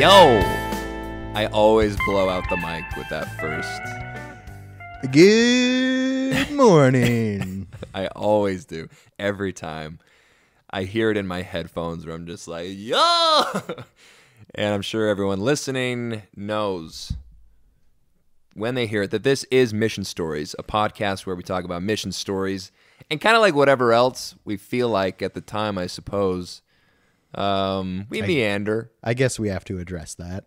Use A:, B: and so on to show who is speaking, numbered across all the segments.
A: Yo! I always blow out the mic with that first.
B: Good morning.
A: I always do. Every time. I hear it in my headphones where I'm just like, yo! And I'm sure everyone listening knows when they hear it that this is Mission Stories, a podcast where we talk about mission stories and kind of like whatever else we feel like at the time, I suppose. We meander.
B: I guess we have to address that.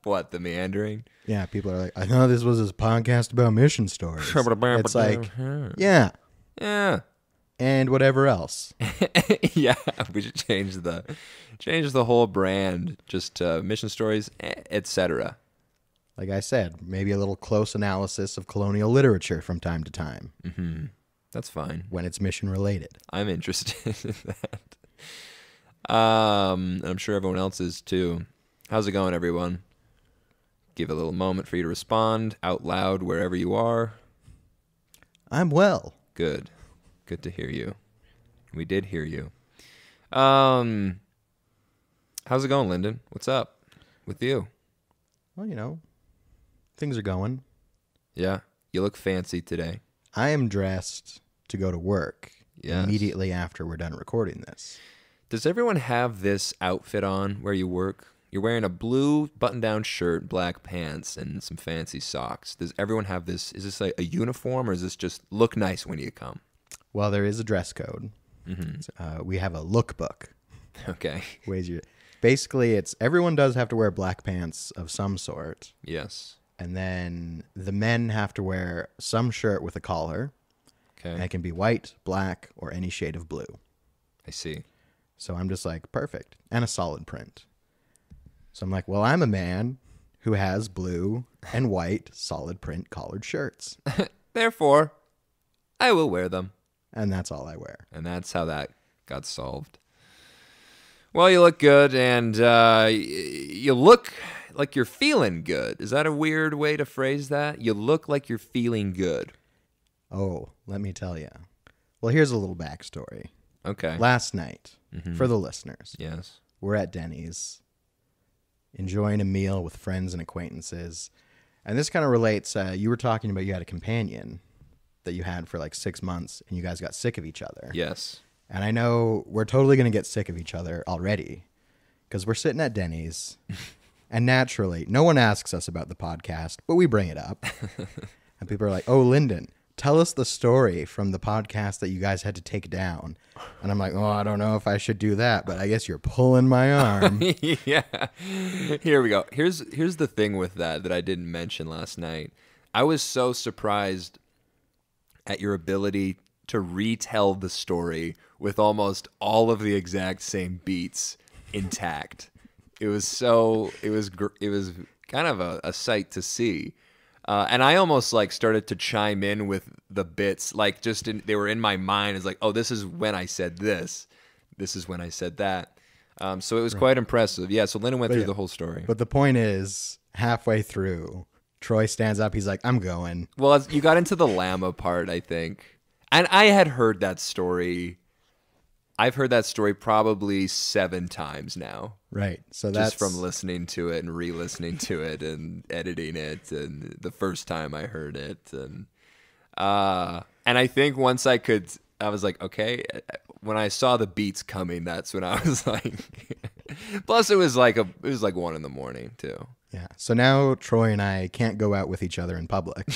A: What, the meandering?
B: Yeah, people are like, I thought this was a podcast about mission stories. It's like, yeah.
A: Yeah.
B: And whatever else.
A: Yeah, we should change the whole brand just to Mission Stories, etc.
B: Like I said, maybe a little close analysis of colonial literature from time to time.
A: Mm-hmm. That's fine.
B: When it's mission related.
A: I'm interested in that. And I'm sure everyone else is too. How's it going, everyone? Give a little moment for you to respond out loud wherever you are.
B: I'm well.
A: Good. Good to hear you. We did hear you. How's it going, Lyndon? What's up with you?
B: Well, you know, things are going.
A: Yeah, you look fancy today.
B: I am dressed to go to work immediately after we're done recording this.
A: Does everyone have this outfit on where you work? You're wearing a blue button-down shirt, black pants, and some fancy socks. Does everyone have this? Is this like a uniform, or is this just look nice when you come?
B: Well, there is a dress code. Mm-hmm. We have a lookbook.
A: Okay.
B: Basically, it's everyone does have to wear black pants of some sort.
A: Yes.
B: And then the men have to wear some shirt with a collar.
A: Okay.
B: And it can be white, black, or any shade of blue.
A: I see.
B: So I'm just like, perfect. And a solid print. So I'm like, well, I'm a man who has blue and white solid print collared shirts.
A: Therefore, I will wear them.
B: And that's all I wear.
A: And that's how that got solved. Well, you look good, and you look like you're feeling good. Is that a weird way to phrase that? You look like you're feeling good.
B: Oh, let me tell you. Well, here's a little backstory.
A: Okay.
B: Last night, for the listeners,
A: yes,
B: we're at Denny's, enjoying a meal with friends and acquaintances. And this kind of relates, you were talking about you had a companion that you had for like 6 months, and you guys got sick of each other.
A: Yes.
B: And I know we're totally going to get sick of each other already, because we're sitting at Denny's, and naturally, no one asks us about the podcast, but we bring it up. And people are like, oh, Lyndon, tell us the story from the podcast that you guys had to take down. And I'm like, oh, I don't know if I should do that, but I guess you're pulling my arm.
A: Yeah. Here we go. Here's the thing with that I didn't mention last night. I was so surprised at your ability to retell the story with almost all of the exact same beats intact. It was kind of a sight to see. And I almost like started to chime in with the bits, like they were in my mind. It's like, oh, this is when I said this. This is when I said that. So it was quite impressive. Yeah, so Lyndon went through the whole story.
B: But the point is, halfway through, Troy stands up. He's like, I'm going.
A: Well, you got into the llama part, I think. And I had heard that story. I've heard that story probably 7 times now.
B: Right. So that's
A: just from listening to it and re-listening to it and editing it, and the first time I heard it, and I think once I was like, okay. When I saw the beats coming, that's when I was like. Plus, it was like 1 a.m. too.
B: Yeah. So now Troy and I can't go out with each other in public.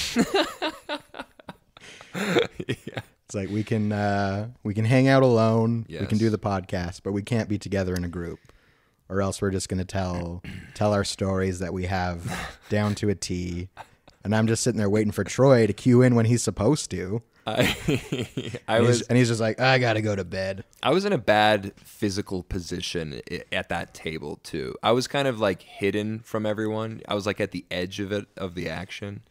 A: Yeah.
B: It's like we can hang out alone.
A: Yes.
B: We can do the podcast, but we can't be together in a group, or else we're just going to tell our stories that we have down to a T. And I'm just sitting there waiting for Troy to cue in when he's supposed to. And he's just like, I got to go to bed.
A: I was in a bad physical position at that table too. I was kind of like hidden from everyone. I was like at the edge of the action.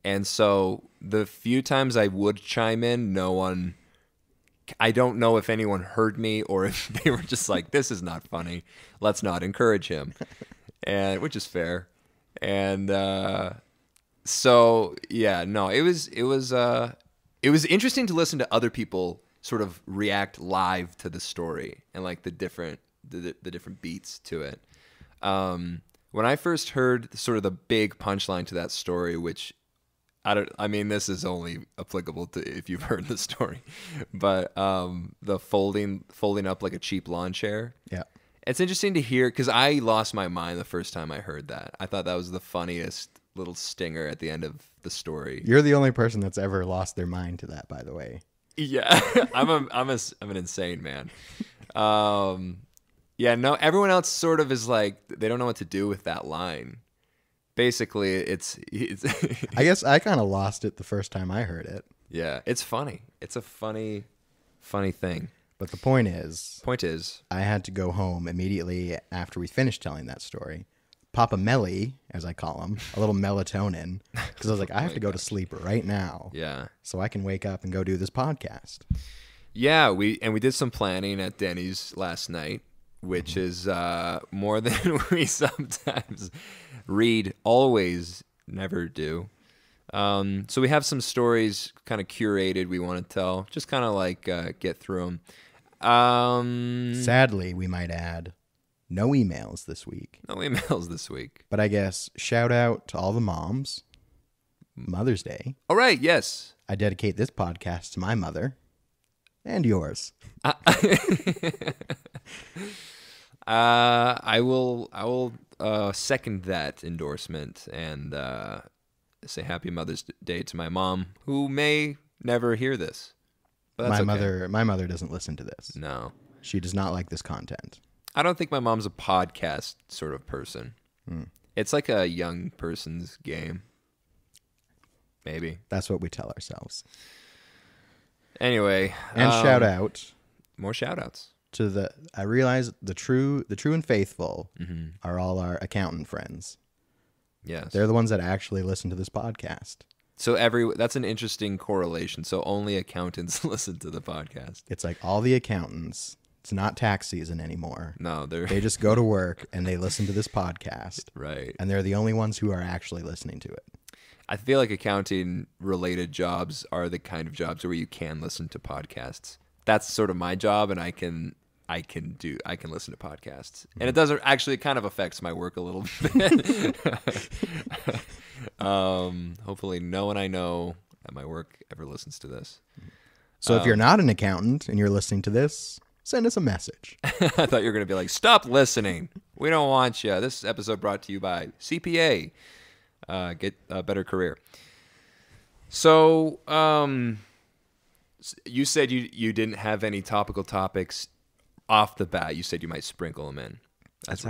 A: And so the few times I would chime in, I don't know if anyone heard me or if they were just like, this is not funny. Let's not encourage him. And which is fair. And so yeah, no, it was interesting to listen to other people sort of react live to the story and like the different beats to it. When I first heard sort of the big punchline to that story, which I mean, this is only applicable to if you've heard the story, but the folding up like a cheap lawn chair.
B: Yeah.
A: It's interesting to hear because I lost my mind the first time I heard that. I thought that was the funniest little stinger at the end of the story.
B: You're the only person that's ever lost their mind to that, by the way.
A: Yeah, I'm an insane man. Yeah, no, everyone else sort of is like they don't know what to do with that line. Basically, it's
B: I guess I kind of lost it the first time I heard it.
A: Yeah, it's funny. It's a funny thing.
B: But the point is,
A: I
B: had to go home immediately after we finished telling that story. Pop a melly, as I call him, a little melatonin, because I was like, I have to go to sleep right now.
A: Yeah.
B: So I can wake up and go do this podcast.
A: Yeah, we did some planning at Denny's last night, which is more than we sometimes read, always, never do. So we have some stories kind of curated we want to tell, just kind of like get through them.
B: Sadly, we might add, no emails this week. But I guess shout out to all the moms. Mother's Day.
A: All right, yes.
B: I dedicate this podcast to my mother and yours.
A: I will second that endorsement and say Happy Mother's Day to my mom, who may never hear this. But that's
B: my mother doesn't listen to this.
A: No.
B: She does not like this content.
A: I don't think my mom's a podcast sort of person. It's like a young person's game. Maybe.
B: That's what we tell ourselves.
A: Anyway.
B: And shout out.
A: More shout outs.
B: I realize the true and faithful are all our accountant friends.
A: Yes.
B: They're the ones that actually listen to this podcast.
A: So that's an interesting correlation. So only accountants listen to the podcast.
B: It's like all the accountants. It's not tax season anymore.
A: No,
B: they just go to work and they listen to this podcast.
A: Right.
B: And they're the only ones who are actually listening to it.
A: I feel like accounting related jobs are the kind of jobs where you can listen to podcasts. That's sort of my job, and I can listen to podcasts. And it doesn't actually, it kind of affects my work a little bit. Hopefully no one I know at my work ever listens to this.
B: So if you're not an accountant and you're listening to this, send us a message.
A: I thought you were going to be like, stop listening. We don't want you. This episode brought to you by CPA. Get a better career. So, you said you didn't have any topical topics off the bat. You said you might sprinkle them in.
B: That's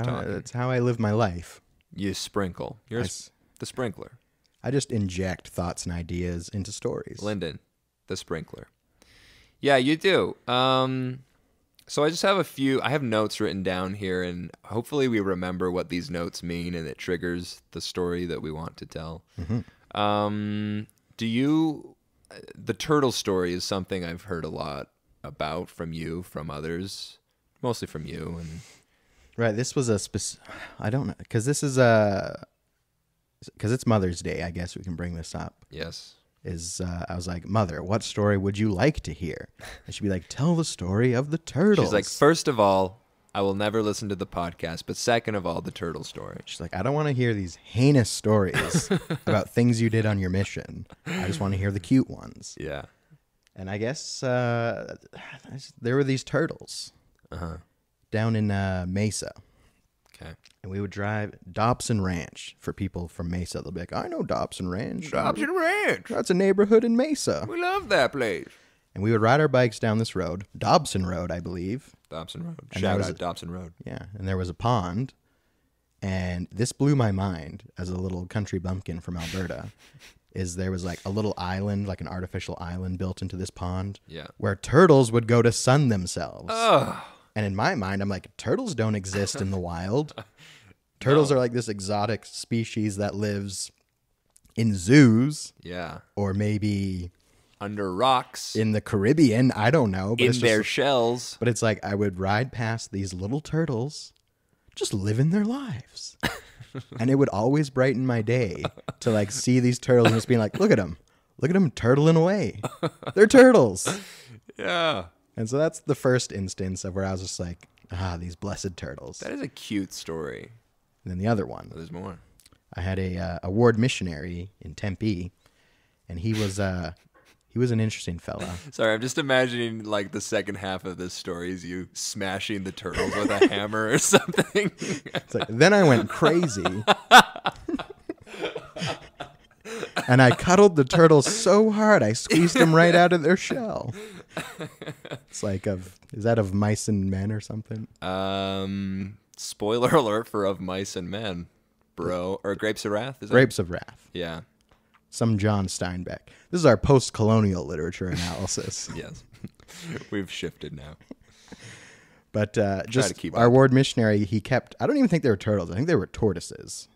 B: how I live my life.
A: You sprinkle. You're the sprinkler.
B: I just inject thoughts and ideas into stories.
A: Lyndon, the sprinkler. Yeah, you do. So I just have I have notes written down here, and hopefully we remember what these notes mean, and it triggers the story that we want to tell. The turtle story is something I've heard a lot about from you, from others, mostly from you. And
B: right, this was I don't know, because it's Mother's Day, I guess we can bring this up.
A: Yes.
B: I was like, Mother, what story would you like to hear? And she'd be like, tell the story of the turtles.
A: She's like, first of all, I will never listen to the podcast, but second of all, the turtle story.
B: She's like, I don't want to hear these heinous stories about things you did on your mission. I just want to hear the cute ones.
A: Yeah.
B: And I guess there were these turtles down in Mesa.
A: Okay.
B: And we would drive Dobson Ranch for people from Mesa. They'll be like, I know Dobson Ranch.
A: Dobson Ranch.
B: That's a neighborhood in Mesa.
A: We love that place.
B: And we would ride our bikes down this road, Dobson Road, I believe.
A: Dobson Road.
B: And
A: Shout out Dobson Road.
B: Yeah. And there was a pond. And this blew my mind as a little country bumpkin from Alberta. There was like a little island, like an artificial island built into this pond.
A: Yeah.
B: Where turtles would go to sun themselves.
A: Oh.
B: And in my mind, I'm like, turtles don't exist in the wild. Turtles are like this exotic species that lives in zoos.
A: Yeah.
B: Or maybe
A: under rocks.
B: In the Caribbean. I don't know.
A: But in their shells.
B: But it's like I would ride past these little turtles just living their lives. And it would always brighten my day to like see these turtles and just being like, look at them turtling away. They're turtles.
A: Yeah.
B: And so that's the first instance of where I was just like, these blessed turtles.
A: That is a cute story.
B: And then the other one,
A: There's more.
B: I had a ward missionary in Tempe, and he was an interesting fella.
A: Sorry, I'm just imagining like the second half of this story is you smashing the turtles with a hammer or something.
B: It's like, then I went crazy. And I cuddled the turtles so hard, I squeezed them right out of their shell. It's like, is that of Mice and Men or something?
A: Spoiler alert for Of Mice and Men, bro. Or Grapes of Wrath? Is that?
B: Grapes of Wrath.
A: Yeah.
B: Some John Steinbeck. This is our post-colonial literature analysis.
A: Yes. We've shifted now.
B: But just
A: to keep
B: our
A: up.
B: ward missionary, he kept, I don't even think they were turtles. I think they were tortoises.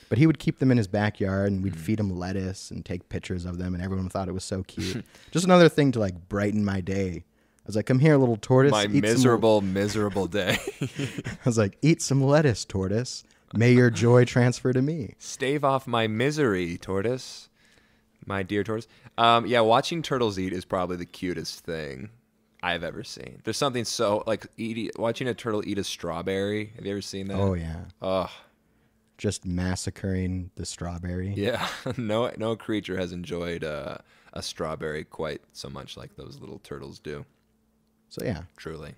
B: But he would keep them in his backyard, and we'd feed them lettuce and take pictures of them, and everyone thought it was so cute. Just another thing to like brighten my day. I was like, come here, little tortoise.
A: My miserable day.
B: I was like, eat some lettuce, tortoise. May your joy transfer to me.
A: Stave off my misery, tortoise. My dear tortoise. Yeah, watching turtles eat is probably the cutest thing I've ever seen. There's something so, like, watching a turtle eat a strawberry. Have you ever seen that?
B: Oh, yeah.
A: Oh,
B: Just massacring the strawberry.
A: yeah. No creature has enjoyed a strawberry quite so much like those little turtles do.
B: So, yeah.
A: Truly.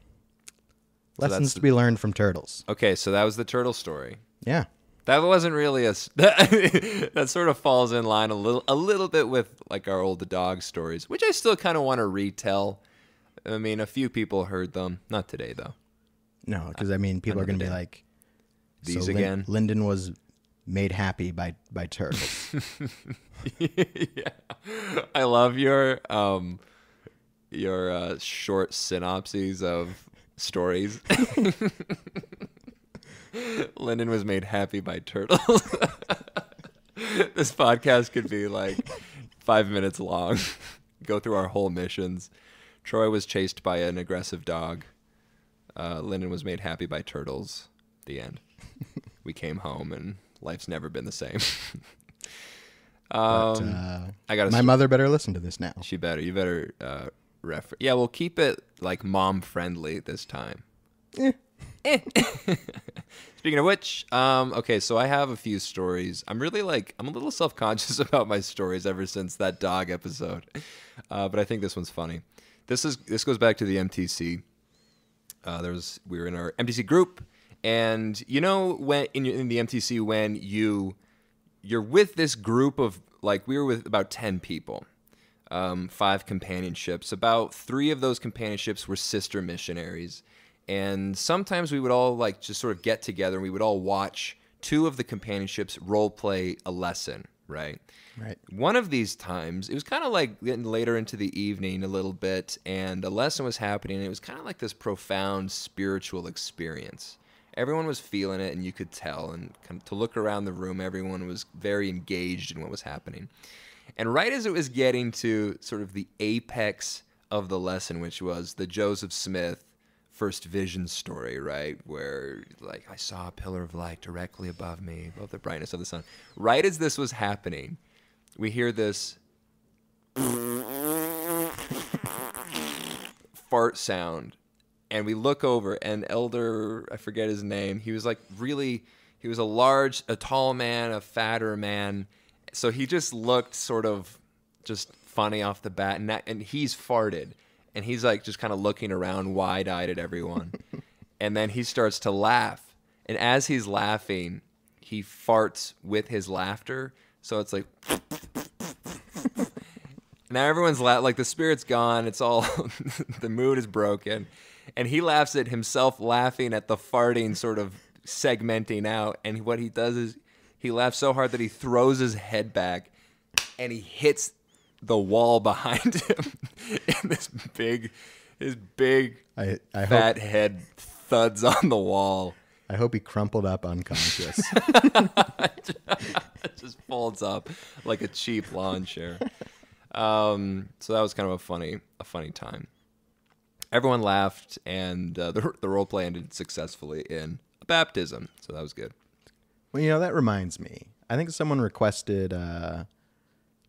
B: Lessons to be learned from turtles.
A: Okay, so that was the turtle story.
B: Yeah.
A: That wasn't really that sort of falls in line a little bit with like our old dog stories, which I still kind of want to retell. I mean, a few people heard them, not today though.
B: No, because I mean, people are going to be like,
A: these
B: so
A: again.
B: Lyndon was made happy by turtles.
A: Yeah, I love your short synopses of stories. Lyndon was made happy by turtles. This podcast could be like 5 minutes long. Go through our whole missions. Troy was chased by an aggressive dog. Lyndon was made happy by turtles. The end. We came home and life's never been the same.
B: But,
A: I got
B: my mother better listen to this now.
A: She better. You better refer. Yeah, we'll keep it like mom friendly this time. Speaking of which, okay, so I have a few stories. I'm a little self-conscious about my stories ever since that dog episode, but I think this one's funny. This goes back to the MTC. We were in our MTC group, and you know when in the MTC when you're with this group of like we were with about 10 people, 5 companionships. About 3 of those companionships were sister missionaries. And sometimes we would all like just sort of get together and we would all watch 2 of the companionships role play a lesson, right?
B: Right.
A: One of these times, it was kind of like getting later into the evening a little bit, and a lesson was happening, and it was kind of like this profound spiritual experience. Everyone was feeling it, and you could tell, and kind of to look around the room, everyone was very engaged in what was happening. And right as it was getting to sort of the apex of the lesson, which was the Joseph Smith first vision story, right? Where like I saw a pillar of light directly above me, above the brightness of the sun. Right as this was happening, we hear this fart sound, and we look over, and Elder, I forget his name, he was a tall man, a fatter man, so he just looked sort of just funny off the bat, and he's farted. And he's like just kind of looking around wide-eyed at everyone. And then he starts to laugh. And as he's laughing, he farts with his laughter. So it's like... Now everyone's like the spirit's gone. It's all... the mood is broken. And he laughs at himself laughing at the farting sort of segmenting out. And what he does is he laughs so hard that he throws his head back and he hits the wall behind him, and his big fat head thuds on the wall.
B: I hope he crumpled up unconscious.
A: It just folds up like a cheap lawn chair. So that was kind of a funny time. Everyone laughed, and the role play ended successfully in a baptism. So that was good.
B: Well, that reminds me. I think someone requested the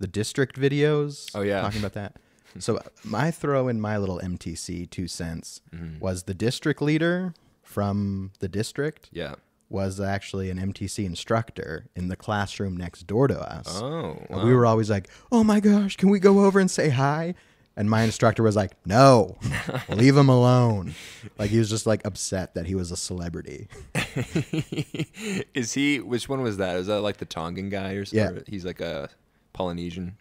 B: district videos.
A: Oh, yeah.
B: Talking about that. So my throw in my little MTC 2 cents was the district leader from the district.
A: Yeah.
B: was actually an MTC instructor in the classroom next door to us.
A: Oh,
B: And we were always like, oh my gosh, can we go over and say hi? And my instructor was like, no, leave him alone. Like, he was just like upset that he was a celebrity.
A: Which one was that? Was that like the Tongan guy or something?
B: Yeah.
A: He's like a Polynesian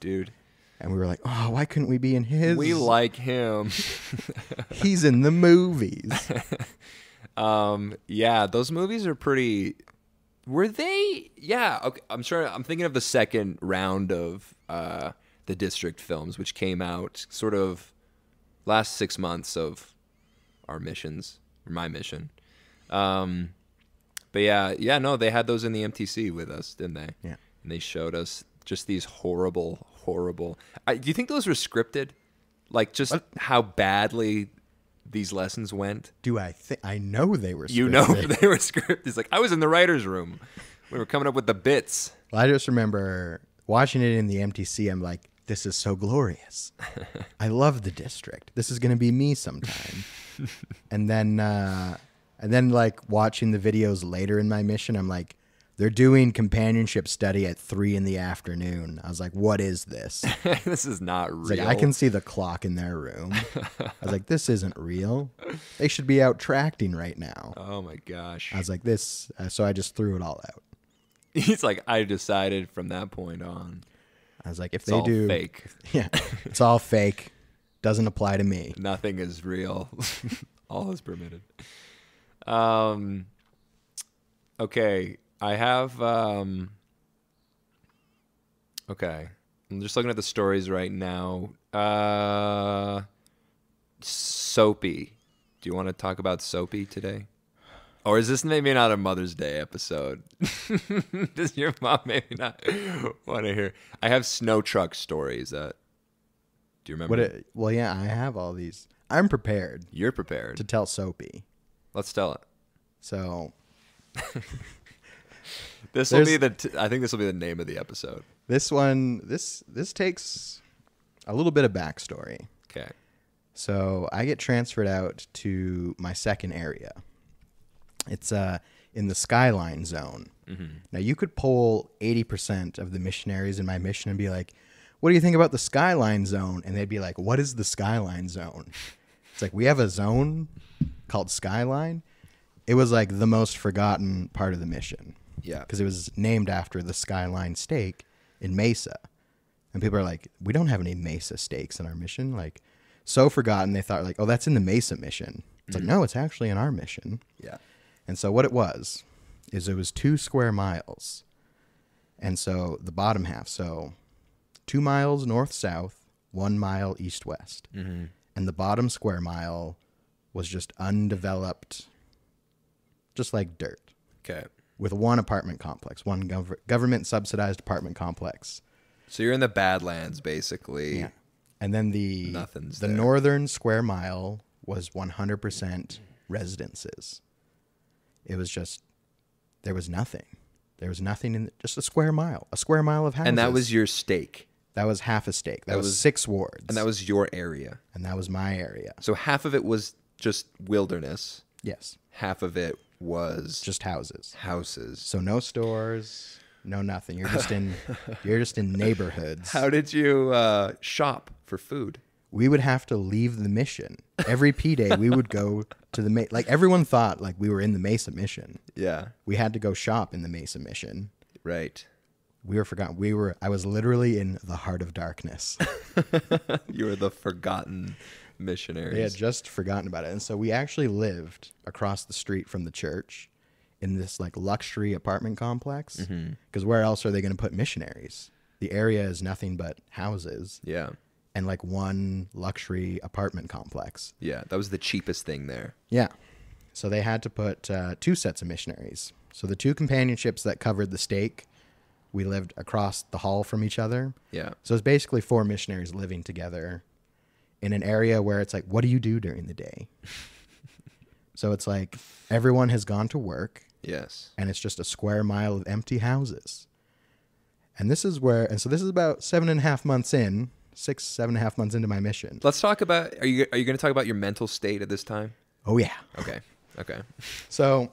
A: dude.
B: And we were like, oh, why couldn't we be in his?
A: We like him.
B: He's in the movies.
A: Yeah, those movies are pretty. Were they? Yeah. Okay. I'm sure. I'm thinking of the second round of the District films, which came out sort of last 6 months of our missions, or my mission. But yeah, no, they had those in the MTC with us, didn't they?
B: Yeah.
A: And they showed us just these horrible. Do you think those were scripted? Like, just how badly these lessons went?
B: Do I think I know they were scripted.
A: You know they were scripted. It's like, I was in the writer's room. We were coming up with the bits.
B: Well, I just remember watching it in the MTC. I'm like, this is so glorious. I love the District. This is going to be me sometime. and then like watching the videos later in my mission, I'm like, they're doing companionship study at 3 p.m. I was like, what is this?
A: This is not real.
B: Like, I can see the clock in their room. I was like, this isn't real. They should be out tracting right now.
A: Oh my gosh.
B: I was like, this. So I just threw it all out.
A: He's like, I decided from that point on.
B: I was like, if
A: It's
B: they
A: all
B: do.
A: fake.
B: Yeah, it's all fake. Doesn't apply to me.
A: Nothing is real. All is permitted. Okay. I have, okay. I'm just looking at the stories right now. Soapy. Do you want to talk about Soapy today? Or is this maybe not a Mother's Day episode? Does your mom maybe not want to hear? I have snow truck stories. Do you remember?
B: Well, yeah, I have all these. I'm prepared
A: You're prepared.
B: to tell Soapy.
A: Let's tell it.
B: So
A: This will be I think this will be the name of the episode.
B: this one, this takes a little bit of backstory.
A: Okay.
B: So I get transferred out to my second area. It's in the Skyline Zone.
A: Mm-hmm.
B: Now, you could poll 80% of the missionaries in my mission and be like, what do you think about the Skyline Zone? And they'd be like, what is the Skyline Zone? It's like, we have a zone called Skyline. It was like the most forgotten part of the mission.
A: Yeah.
B: Because it was named after the Skyline steak in Mesa. And people are like, we don't have any Mesa steaks in our mission. Like, so forgotten, they thought like, oh, that's in the Mesa mission. It's like, no, it's actually in our mission.
A: Yeah.
B: And so what it was is it was 2 square miles. And so the bottom half, so 2 miles north-south, 1 mile east-west.
A: Mm-hmm.
B: And the bottom square mile was just undeveloped, just like dirt,
A: Okay.
B: with one apartment complex, one government-subsidized apartment complex.
A: So you're in the Badlands, basically.
B: Yeah. And then the
A: Nothing's there.
B: northern square mile was 100% residences. It was just, there was nothing. There was nothing in just a square mile of houses.
A: And that was your stake.
B: That was half a stake. That was
A: was
B: 6 wards.
A: And that was your area.
B: And that was my area.
A: So half of it was just wilderness.
B: Yes.
A: Half of it was
B: Just houses.
A: houses.
B: So no stores, no nothing. You're just in neighborhoods.
A: How did you shop for food?
B: We would have to leave the mission. Every P day we would go to the like everyone thought like we were in the Mesa mission.
A: Yeah.
B: We had to go shop in the Mesa mission.
A: Right.
B: We were forgotten. I was literally in the heart of darkness.
A: You were the forgotten missionaries.
B: They had just forgotten about it. And so we actually lived across the street from the church in this like luxury apartment complex. Because where else are they going to put missionaries? The area is nothing but houses
A: Yeah.
B: and like one luxury apartment complex.
A: Yeah. That was the cheapest thing there.
B: Yeah. So they had to put 2 sets of missionaries. So the 2 companionships that covered the stake, we lived across the hall from each other.
A: Yeah.
B: So it's basically 4 missionaries living together in an area where it's like, what do you do during the day? So it's like everyone has gone to work.
A: Yes.
B: And it's just a square mile of empty houses. And this is about 7.5 months in, 7.5 months into my mission.
A: Let's talk about, are you going to talk about your mental state at this time?
B: Oh, yeah.
A: Okay. Okay.
B: So,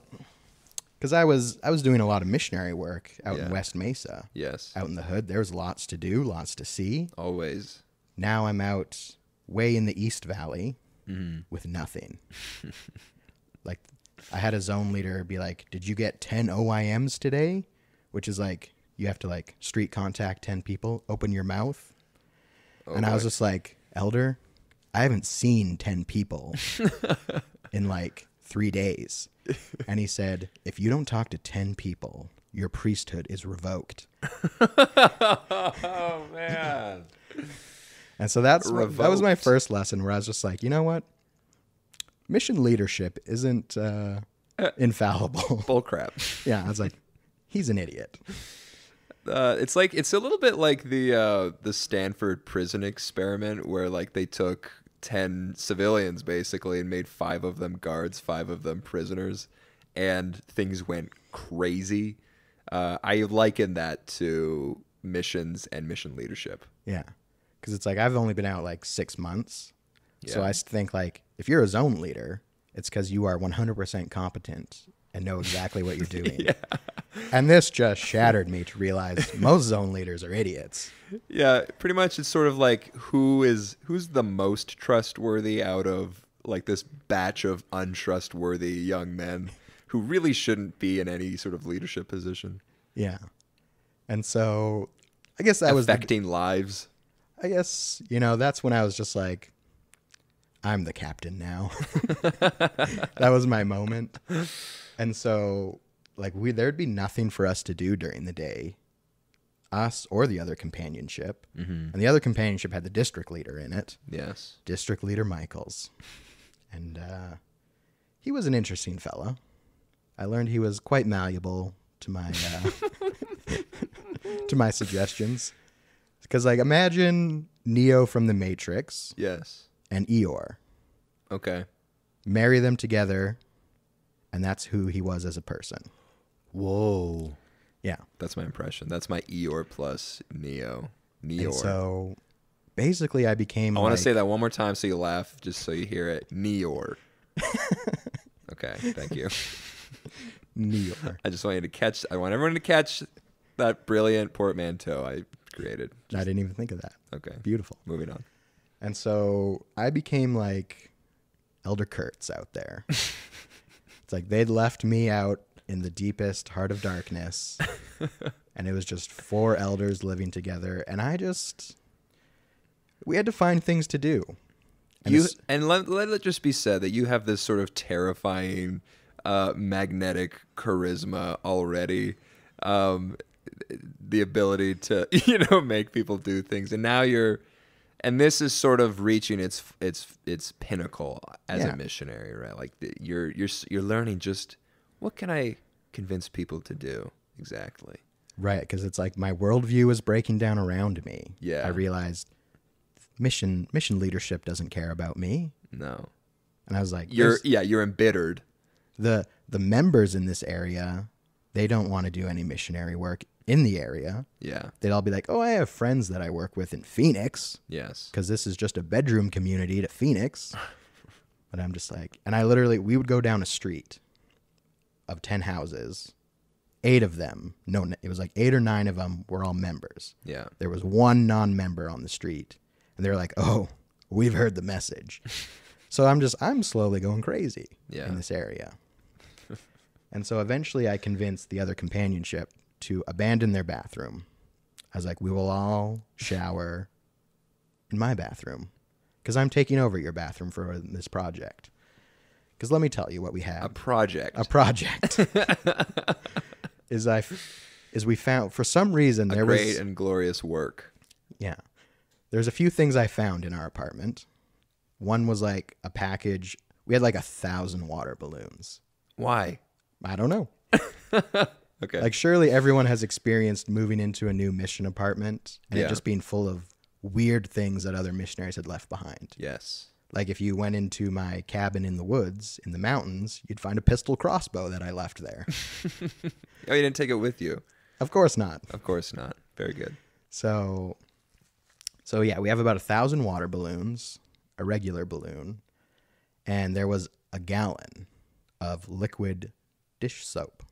B: Because I was doing a lot of missionary work out in
A: Yeah.
B: West Mesa.
A: Yes.
B: Out in the hood. There was lots to do, lots to see.
A: Always.
B: Now I'm out way in the East Valley
A: Mm-hmm.
B: with nothing. Like, I had a zone leader be like, "Did you get 10 OIMs today?" Which is like, you have to like street contact 10 people, open your mouth.
A: Oh,
B: and I was
A: boy.
B: just like, "Elder, I haven't seen 10 people in like 3 days." And he said, "If you don't talk to 10 people, your priesthood is revoked."
A: Oh, man.
B: And so that was my
A: Revoked.
B: first lesson where I was just like, you know what? Mission leadership isn't infallible.
A: Bullcrap.
B: Yeah, I was like, he's an idiot.
A: It's a little bit like the Stanford prison experiment where like they took 10 civilians basically and made 5 of them guards, 5 of them prisoners, and things went crazy. I liken that to missions and mission leadership.
B: Yeah. Because it's like, I've only been out like 6 months. So
A: Yeah.
B: I think like, if you're a zone leader, it's because you are 100% competent and know exactly what you're doing.
A: Yeah.
B: And this just shattered me to realize most zone leaders are idiots.
A: Yeah, pretty much it's sort of like who's the most trustworthy out of like this batch of untrustworthy young men who really shouldn't be in any sort of leadership position.
B: Yeah. And so I guess that was
A: Affecting lives.
B: I guess, that's when I was just like, I'm the captain now. That was my moment. And so, like, there'd be nothing for us to do during the day, us or the other companionship.
A: Mm-hmm.
B: And the other companionship had the district leader in it,
A: Yes.
B: District Leader Michaels. And he was an interesting fella. I learned he was quite malleable to my to my suggestions. Because, like, imagine Neo from The Matrix
A: Yes.
B: and Eeyore.
A: Okay.
B: Marry them together, and that's who he was as a person.
A: Whoa.
B: Yeah.
A: That's my impression. That's my Eeyore plus Neo.
B: And
A: Neor.
B: so, basically, I became
A: I want
B: like,
A: to say that one more time so you laugh, just so you hear it. Neor. Okay, thank you.
B: Neor.
A: I want everyone to catch that brilliant portmanteau I created.
B: I didn't even think of that.
A: Okay,
B: Beautiful.
A: moving on.
B: And so, I became like Elder Kurtz out there. It's like they'd left me out in the deepest heart of darkness, and it was just 4 elders living together, and we had to find things to do. And
A: Let it just be said that you have this sort of terrifying magnetic charisma already, the ability to make people do things, and now and this is sort of reaching its pinnacle as
B: Yeah.
A: a missionary, right? Like you're learning just what can I convince people to do exactly.
B: Right, because it's like my worldview is breaking down around me.
A: Yeah.
B: I realized mission leadership doesn't care about me,
A: No,
B: and I was like,
A: you're embittered.
B: the members in this area, they don't want to do any missionary work in the area.
A: Yeah.
B: They'd all be like, "Oh, I have friends that I work with in Phoenix,
A: Yes.
B: because this is just a bedroom community to Phoenix." But I'm just like, and we would go down a street of 10 houses. 8 of them, no, it was like 8 or 9 of them were all members.
A: Yeah.
B: There was one non-member on the street, and they were like, "Oh, we've heard the message." So I'm slowly going crazy in this area. And so eventually I convinced the other companionship to abandon their bathroom. I was like, "We will all shower in my bathroom, because I'm taking over your bathroom for this project." Because let me tell you what we had.
A: A project.
B: A project. is we found, for some reason, there was
A: Great and glorious work.
B: Yeah. There's a few things I found in our apartment. One was like a package. We had like 1,000 water balloons.
A: Why?
B: I don't know.
A: Okay.
B: Like, surely everyone has experienced moving into a new mission apartment and
A: Yeah.
B: it just being full of weird things that other missionaries had left behind.
A: Yes.
B: Like, if you went into my cabin in the woods, in the mountains, you'd find a pistol crossbow that I left there.
A: Oh, you didn't take it with you?
B: Of course not.
A: Of course not. Very good.
B: So yeah, we have about 1,000 water balloons, a regular balloon, and there was a gallon of liquid dish soap.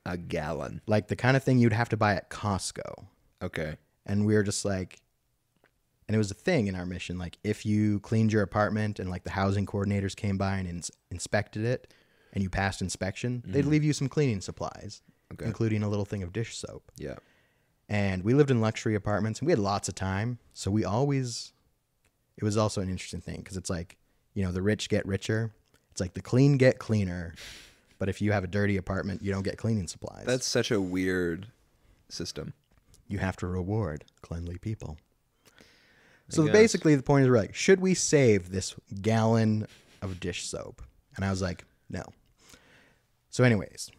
A: A gallon.
B: Like the kind of thing you'd have to buy at Costco.
A: Okay.
B: And we were just like, and it was a thing in our mission. Like if you cleaned your apartment and like the housing coordinators came by and inspected it and you passed inspection, they'd leave you some cleaning supplies, including a little thing of dish soap.
A: Yeah.
B: And we lived in luxury apartments and we had lots of time. So it was also an interesting thing because it's like, you know, the rich get richer. It's like the clean get cleaner. But if you have a dirty apartment, you don't get cleaning supplies.
A: That's such a weird system.
B: You have to reward cleanly people. So basically the point is we're like, should we save this gallon of dish soap? And I was like, no. So anyways,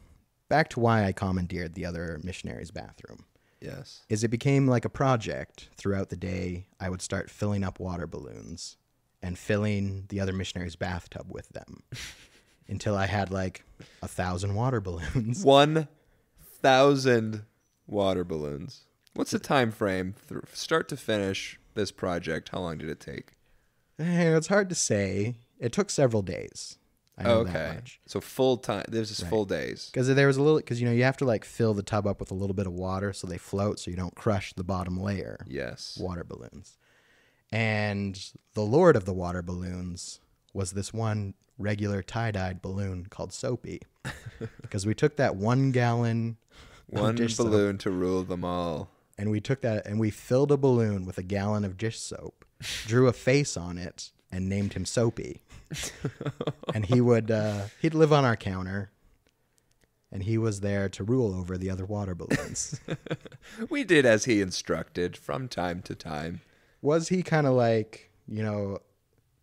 B: back to why I commandeered the other missionary's bathroom.
A: Yes.
B: Is it became like a project throughout the day. I would start filling up water balloons and filling the other missionary's bathtub with them until I had like 1,000 water balloons.
A: 1,000 water balloons. What's the time frame, start to finish, this project? How long did it take?
B: It's hard to say. It took several days. I know that much.
A: So full time. This is full days.
B: Because there was a little, because you know you have to like fill the tub up with a little bit of water so they float, so you don't crush the bottom layer.
A: Yes.
B: Water balloons. And the lord of the water balloons was this one regular tie-dyed balloon called Soapy. Because we took that 1 gallon
A: one
B: dish
A: balloon
B: soap,
A: to rule them all.
B: and we took that and we filled a balloon with a gallon of dish soap, drew a face on it, and named him Soapy. And he would he'd live on our counter, and he was there to rule over the other water balloons.
A: We did as he instructed from time to time.
B: Was he kind of like, you know,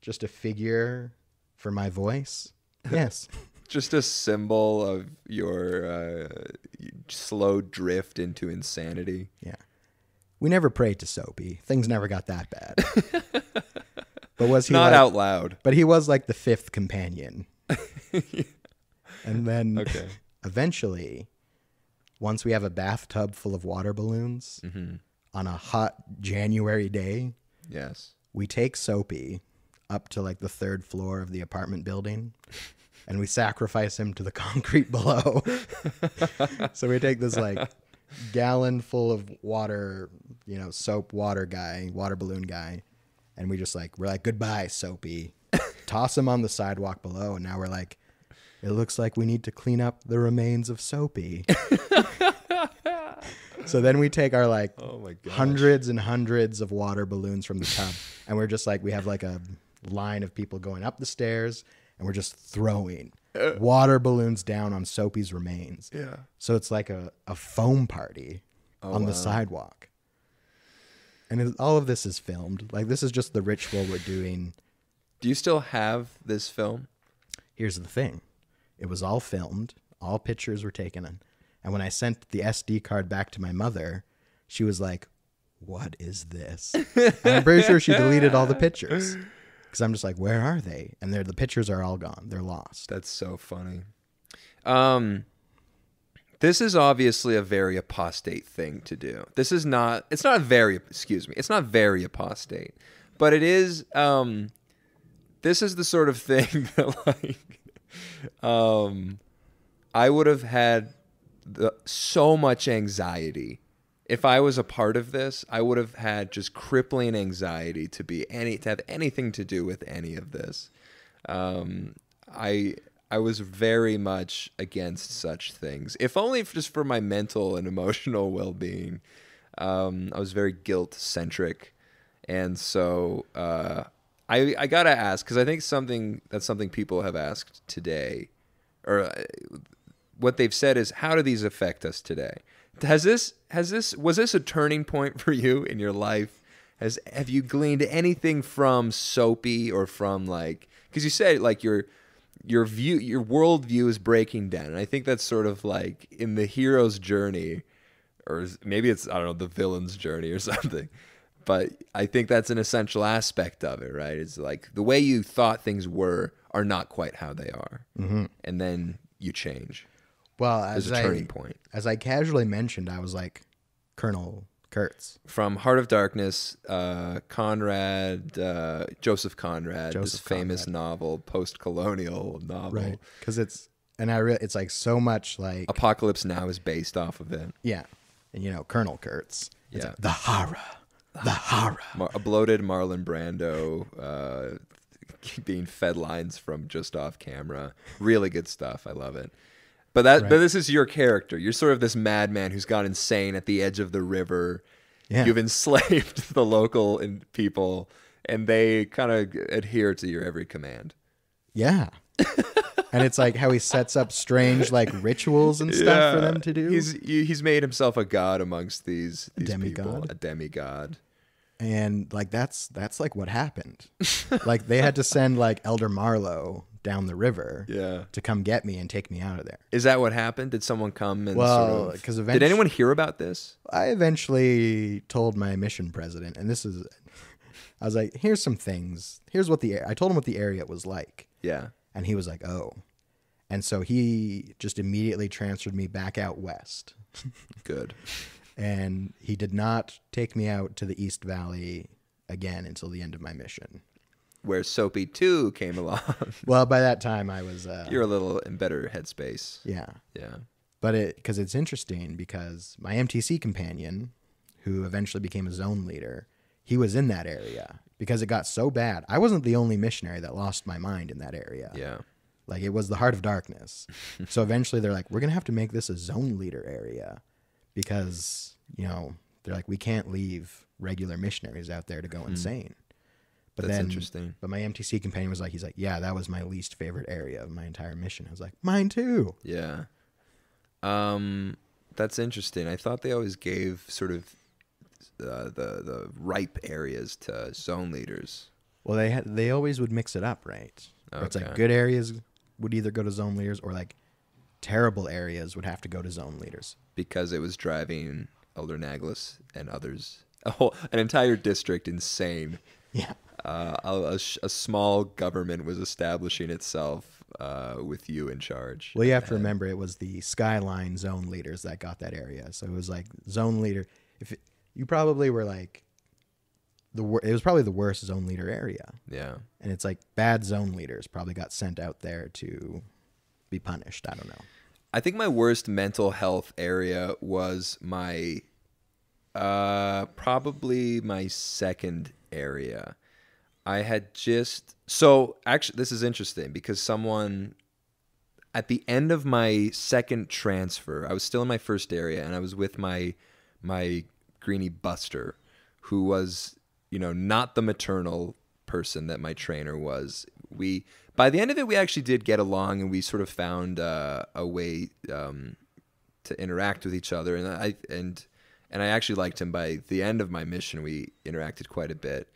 B: just a figure for my voice? Yes.
A: Just a symbol of your slow drift into insanity.
B: Yeah. We never prayed to Soapy. Things never got that bad. But was he
A: not
B: like,
A: out loud?
B: But he was like the 5th companion. And then eventually, once we have a bathtub full of water balloons on a hot January day,
A: yes,
B: we take Soapy up to like the 3rd floor of the apartment building, and we sacrifice him to the concrete below. So we take this like gallon full of water, you know, soap water balloon guy, and we're like, goodbye, Soapy. Toss him on the sidewalk below, and now we're like, it looks like we need to clean up the remains of Soapy. So then we take our like hundreds and hundreds of water balloons from the tub, and we're just like, we have like a line of people going up the stairs, and we're just throwing water balloons down on Soapy's remains.
A: Yeah.
B: So it's like a foam party on the sidewalk. And all of this is filmed. Like, this is just the ritual we're doing.
A: Do you still have this film?
B: Here's the thing. It was all filmed. All pictures were taken. And when I sent the SD card back to my mother, she was like, what is this? And I'm pretty sure she deleted all the pictures. Because I'm just like, where are they? And the pictures are all gone. They're lost.
A: That's so funny. This is obviously a very apostate thing to do. It's not very apostate, but it is, this is the sort of thing that like, I would have had so much anxiety. If I was a part of this, I would have had just crippling anxiety to have anything to do with any of this. I was very much against such things, if only just for my mental and emotional well-being. I was very guilt-centric, and so I gotta ask, because I think something people have asked today, or what they've said is, how do these affect us today? Was this a turning point for you in your life? Have you gleaned anything from Soapy, or from like, because you said like your worldview is breaking down, and I think that's sort of like in the hero's journey, or maybe it's, I don't know, the villain's journey or something. But I think that's an essential aspect of it, right? It's like the way you thought things are not quite how they are, and then you change.
B: Well,
A: there's a turning point.
B: As I casually mentioned, I was like Colonel Kurtz
A: from Heart of Darkness, Joseph Conrad, this famous novel, post-colonial novel,
B: right? Because it's And it's like so much like
A: Apocalypse Now is based off of it.
B: yeah, and you know Colonel Kurtz. It's
A: Yeah.
B: like, the horror, the horror.
A: A bloated Marlon Brando being fed lines from just off camera. Really good stuff. I love it. But but this is your character. You're sort of this madman who's gone insane at the edge of the river.
B: Yeah.
A: You've enslaved the local people, and they kind of adhere to your every command.
B: Yeah. And it's like how he sets up strange like rituals and stuff for them to do.
A: He's made himself a god amongst these
B: demigod.
A: people, a demigod.
B: And like that's like what happened. Like they had to send like Elder Marlowe down the river to come get me and take me out of there.
A: Is that what happened? Did someone come and
B: well, because
A: did anyone hear about this?
B: I eventually told my mission president, and I was like, here's some things. Here's what I told him what the area was like.
A: Yeah.
B: And he was like, oh. And so he just immediately transferred me back out west.
A: Good.
B: And he did not take me out to the East Valley again until the end of my mission.
A: Where Soapy 2 came along.
B: Well, by that time I was...
A: You're a little in better headspace.
B: Yeah.
A: Yeah.
B: But because it's interesting because my MTC companion, who eventually became a zone leader, he was in that area because it got so bad. I wasn't the only missionary that lost my mind in that area.
A: Yeah.
B: Like it was the heart of darkness. So eventually they're like, we're going to have to make this a zone leader area because, you know, they're like, we can't leave regular missionaries out there to go insane. But
A: That's interesting.
B: But my MTC companion was like, he's like, yeah, that was my least favorite area of my entire mission. I was like, mine too.
A: Yeah. That's interesting. I thought they always gave sort of the ripe areas to zone leaders.
B: Well, they always would mix it up, right?
A: Okay.
B: It's like good areas would either go to zone leaders or like terrible areas would have to go to zone leaders.
A: Because it was driving Elder Naglis and others, an entire district insane.
B: Yeah.
A: A small government was establishing itself with you in charge.
B: Well, you have to remember it was the Skyline zone leaders that got that area. So it was like zone leader. You probably were like it was probably the worst zone leader area.
A: Yeah.
B: And it's like bad zone leaders probably got sent out there to be punished. I don't know.
A: I think my worst mental health area was my probably my second area. I had actually this is interesting because someone at the end of my second transfer, I was still in my first area and I was with my greenie Buster, who was, you know, not the maternal person that my trainer was. By the end of it, we actually did get along and we sort of found a way to interact with each other. And I actually liked him. By the end of my mission, we interacted quite a bit.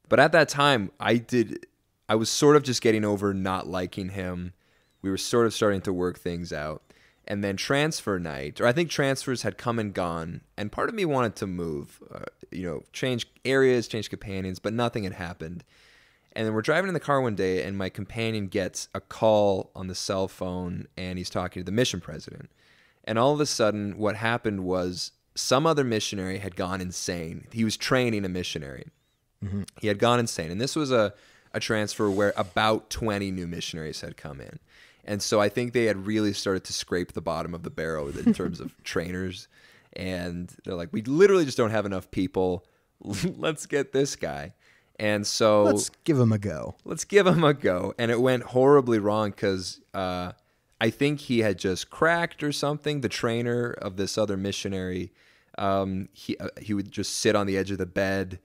A: But at that time, I was sort of just getting over not liking him. We were sort of starting to work things out. And then transfer night, or I think transfers had come and gone, and part of me wanted to move, change areas, change companions, but nothing had happened. And then we're driving in the car one day, and my companion gets a call on the cell phone, and he's talking to the mission president. And all of a sudden, what happened was some other missionary had gone insane. He was training a missionary. Mm-hmm. He had gone insane. And this was a transfer where about 20 new missionaries had come in. And so I think they had really started to scrape the bottom of the barrel in terms of trainers. And they're like, we literally just don't have enough people. Let's get this guy. And so
B: let's give him a go.
A: And it went horribly wrong because I think he had just cracked or something. The trainer of this other missionary, he would just sit on the edge of the bed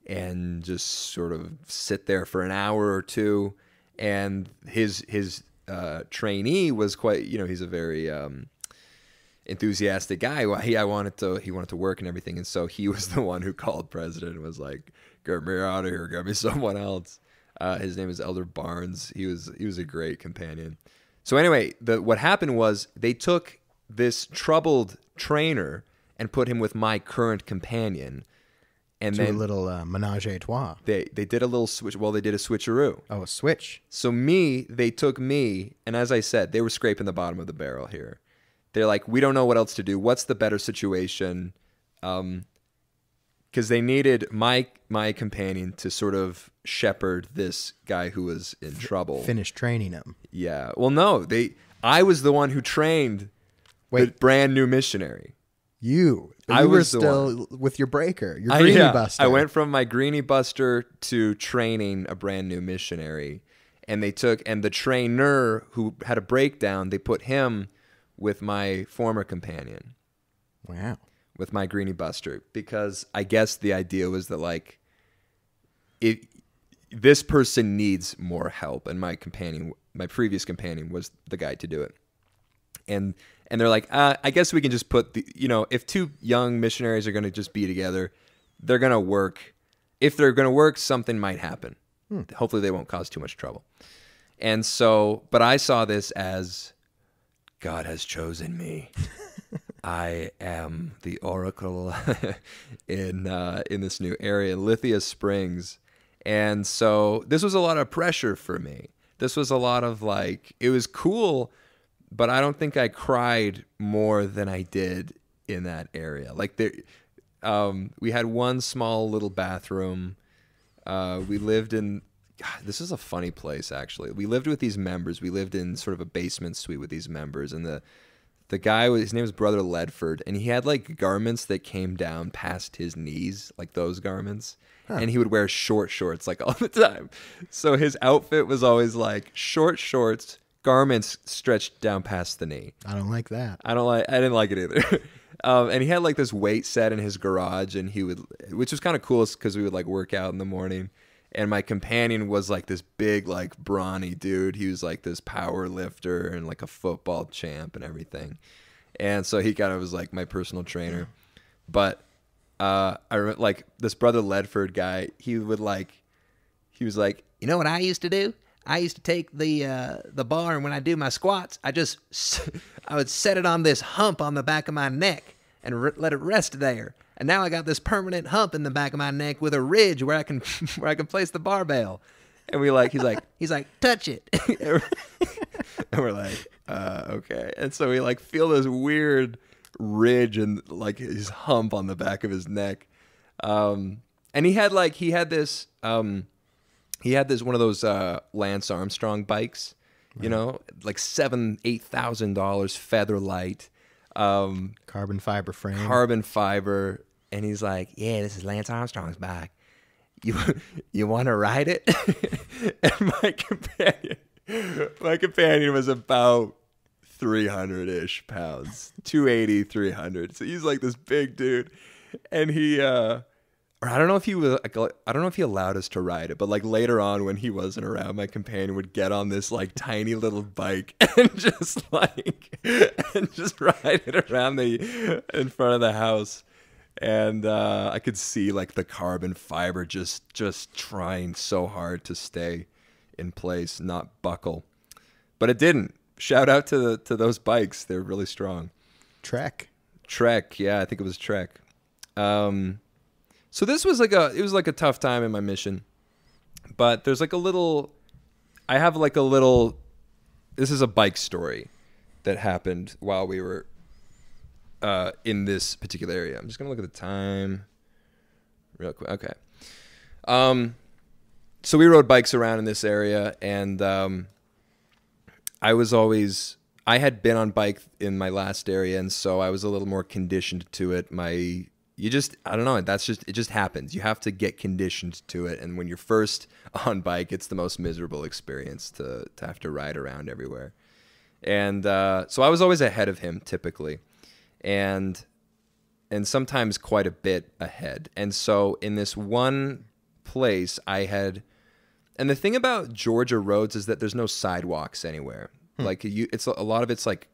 A: and just sort of sit there for an hour or two. And his trainee was quite, he's a very enthusiastic guy. He wanted to work and everything, and so he was the one who called president and was like, "Get me out of here, get me someone else." His name is Elder Barnes. He was a great companion. So anyway, what happened was they took this troubled trainer and put him with my current companion. And then
B: a little menage a trois.
A: They did a little switch. Well, they did a switcheroo.
B: Oh, a switch.
A: So they took me, and as I said, they were scraping the bottom of the barrel here. They're like, we don't know what else to do. What's the better situation? Because they needed my companion to sort of shepherd this guy who was in trouble.
B: Finish training him.
A: Yeah. Well, no, I was the one who trained the brand new missionary.
B: But you were still with your breaker, your greenie buster.
A: I went from my greenie buster to training a brand new missionary. And the trainer who had a breakdown, they put him with my former companion.
B: Wow.
A: With my greenie buster. Because I guess the idea was that, like, this person needs more help. And my previous companion was the guy to do it. And they're like, I guess we can just put if two young missionaries are going to just be together, they're going to work. If they're going to work, something might happen. Hopefully they won't cause too much trouble. And so, but I saw this as God has chosen me. I am the oracle in this new area, Lithia Springs. And so this was a lot of pressure for me. This was a lot of like, it was cool, but I don't think I cried more than I did in that area. Like we had one small little bathroom. We lived in, God, this is a funny place, actually. We lived with these members. We lived in sort of a basement suite with these members. And the guy, his name was Brother Ledford, and he had like garments that came down past his knees, like those garments. Huh. And he would wear short shorts like all the time. So his outfit was always like short shorts, garments stretched down past the knee.
B: I don't like that.
A: I didn't like it either. And he had like this weight set in his garage, and which was kind of cool because we would like work out in the morning. And my companion was like this big, like brawny dude. He was like this power lifter and like a football champ and everything. And so he kind of was like my personal trainer. But I remember like this Brother Ledford guy, he was like, you know what I used to do? I used to take the bar, and when I do my squats, I would set it on this hump on the back of my neck and let it rest there. And now I got this permanent hump in the back of my neck with a ridge where I can place the barbell. And he's like, touch it. And we're like, okay. And so we like feel this weird ridge and like his hump on the back of his neck. And he had this one of those Lance Armstrong bikes, you know, like $8,000 feather light.
B: Carbon fiber frame.
A: Carbon fiber. And he's like, yeah, this is Lance Armstrong's bike. You want to ride it? And my companion was about 300-ish pounds, 280, 300. So he's like this big dude. And I don't know if he allowed us to ride it, but like later on when he wasn't around, my companion would get on this like tiny little bike and just ride it around in front of the house. And I could see like the carbon fiber just trying so hard to stay in place, not buckle. But it didn't. Shout out to those bikes. They're really strong.
B: Trek.
A: Yeah, I think it was Trek. So this was like a tough time in my mission, but there's like this is a bike story that happened while we were in this particular area. I'm just going to look at the time real quick. Okay. So we rode bikes around in this area, and I had been on bike in my last area, and so I was a little more conditioned to it. I don't know. It just happens. You have to get conditioned to it. And when you're first on bike, it's the most miserable experience to have to ride around everywhere. And so I was always ahead of him typically, and sometimes quite a bit ahead. And so in this one place and the thing about Georgia roads is that there's no sidewalks anywhere. Like it's a lot of it's like,